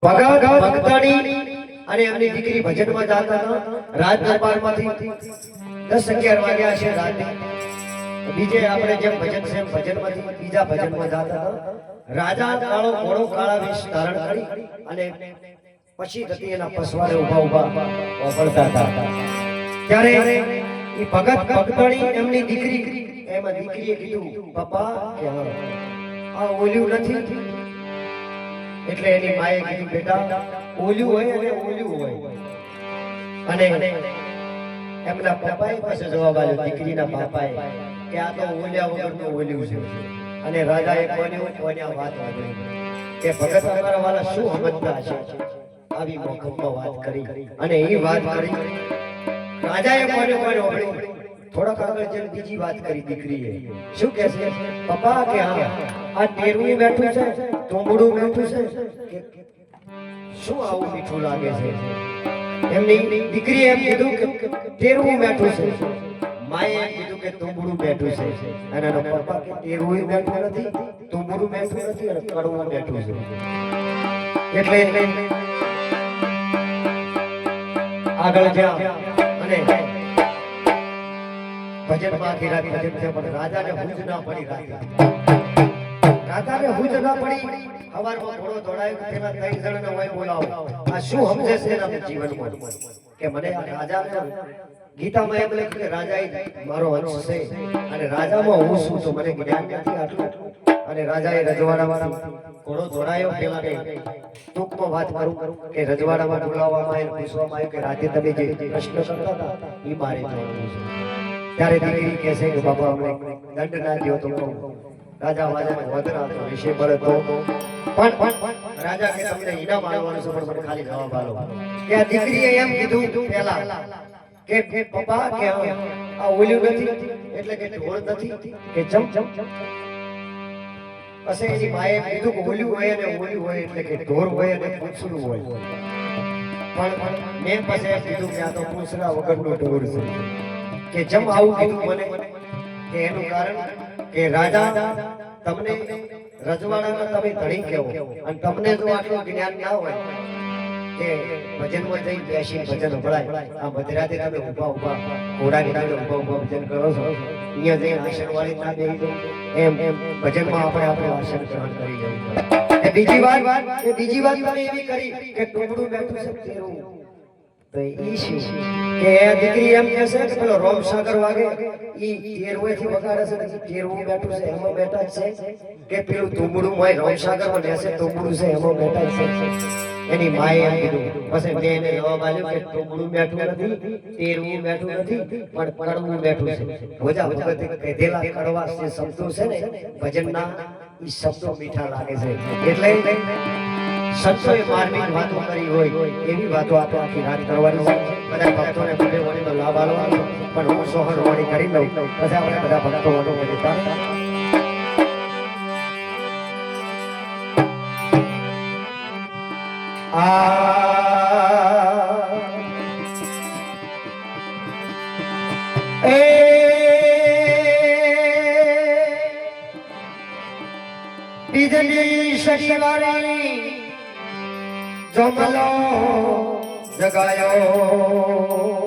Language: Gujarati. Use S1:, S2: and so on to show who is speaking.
S1: ભગત ભક્તણી અને એમની દીકરી ભજનમાં જાતા હતા રાજ દરબારમાંથી 10-11 વાગ્યા છે રાતે બીજે આપણે જેમ ભજન છે ભજનમાંથી બીજા ભજનમાં જાતા હતા રાજા કાળો ઘોડો કાળા વેશ ધારણ કરી અને પછી થતી એના પસવારે ઊભા વાપરતા હતા ત્યારે એ ભગત ભક્તણી એમની દીકરી એમાં દીકરીએ કીધું પપ્પા કે આ ઓલ્યું નથી એટલે એની માએ કીધું બેટા ઓલ્યું હોય અને ઓલ્યું હોય અને એમના પપ્પાએ પાસે જવાબ આપ્યો દીકરીના બાપાએ કે આ તો ઓલ્યા વગરનું ઓલ્યું છે અને રાજાએ કોને વાત કરી કે ભગત અમારા વાલા શું સમજતા છે આવી મોખમમાં વાત કરી અને એ વાત કરી રાજાએ કોને ઓળખ્યું થોડા આગળ જેમ બીજી વાત કરી દીકરીએ શું કહે છે પપ્પા કે હા આ ટેરવું બેઠું છે તોમડું બેઠું છે શું આવું મીઠું લાગે છે એમની દીકરીએ એમ કીધું કે ટેરવું બેઠું છે માએ એમ કીધું કે તોમડું બેઠું છે અને એનો પપ્પા કે ટેરવું બેઠું નથી તોમડું બેઠું નથી અને કડવું બેઠું છે એટલે આગળ જ્યાં અને ભજન માંથી રાત ભજન છે પણ રાજાને હુજ ના પડી રાજાને હુજ ના પડી હવારમાં ઘોડો દોડાયો કે પેલા 3 જણને હોય બોલાવો આ શું સમજે છે એના જીવનમાં કે મને આ રાજાને ગીતામાં એમ લખ્યું કે રાજા મારો અંશ છે અને રાજામાં હું છું તો મને જ્ઞાન નથી આટલું અને રાજાએ રજવાડામાં ઘોડો દોડાયો પેલાને ટૂંકમાં વાત કરું કે રજવાડામાં બોલાવવામાં આવ્યું પૂછવામાં આવ્યું કે રાતે તમે જે પ્રશ્ન કરતા હતા એ મારે જવાબનું છે ત્યારે દીકરી કહે છે કે બાપા અમને દંડ ના દ્યો તો રાજા વાજાને વધરા તો વિશે બળે તો પણ રાજા કે તમને ઇનામ આલવાનું છે પણ મને ખાલી જવાબ આલો કે આ દીકરીએ એમ કીધું પહેલા કે પપ્પા કે આ ઓલ્યું નથી એટલે કે ઢોળ નથી કે ચમ પછી એની માએ કીધું કે ઓલ્યું હોય અને ઓલ્યું હોય એટલે કે ઢોર હોય અને પૂંછડું હોય પણ મેં પછી કીધું કે આ તો પૂંછડા વગરનો ઢોર છે કે જમ આવું કીધું મને કે એનું કારણ કે રાજા તમને રજવાડામાં તમે ધણી કહેવો અને તમને જો આટલું જ્ઞાન ના હોય કે ભજનમાં જઈ બેસી ભજન સંભળાય આ મધરાતે તમે ઊભા ઘોડાની તમે ઊભા ભજન કરો છો અહીંયા જઈ આસન વાળી ના બેસી દો એમ ભજનમાં આપણે આસન ગ્રહણ કરી જવું પડે બીજી વાત તમે એવી કરી કે ટોપડું બેઠું છે તેરું તો ઈ શું કે દીકરી એમ કહે છે કે પેલો રોમસાગર વાગે ઈ તેરવેથી વગાડે છે કે તેરવું બેઠું છે એમાં બેઠા છે કે પેલું તુંબડું હોય રોમસાગરમાં બેસે તુંબડું છે એમાં બેઠા છે એની માએ એમ કીધું પછી મેં એને જવાબ આપ્યો કે તુંબડું બેઠું નથી તેરવું બેઠું નથી પણ કડવું બેઠું છે ભોજા ભગતે કહેલા કડવા જે શબ્દો છે ને ભજનના ઈ શબ્દો મીઠા લાગે છે એટલે સંતોએ માર્મિક વાતો કરી હોય એવી વાતો આપણે આખી રાત કરવાની છે બધા ભક્તોને બધે વાણીનો લાભ આલવાનો પણ હું સોહર વાણી કરી લઉં પછી આપણે બધા ભક્તો વાતો કરીતા બીજની શનિવારી જમલો જગાયો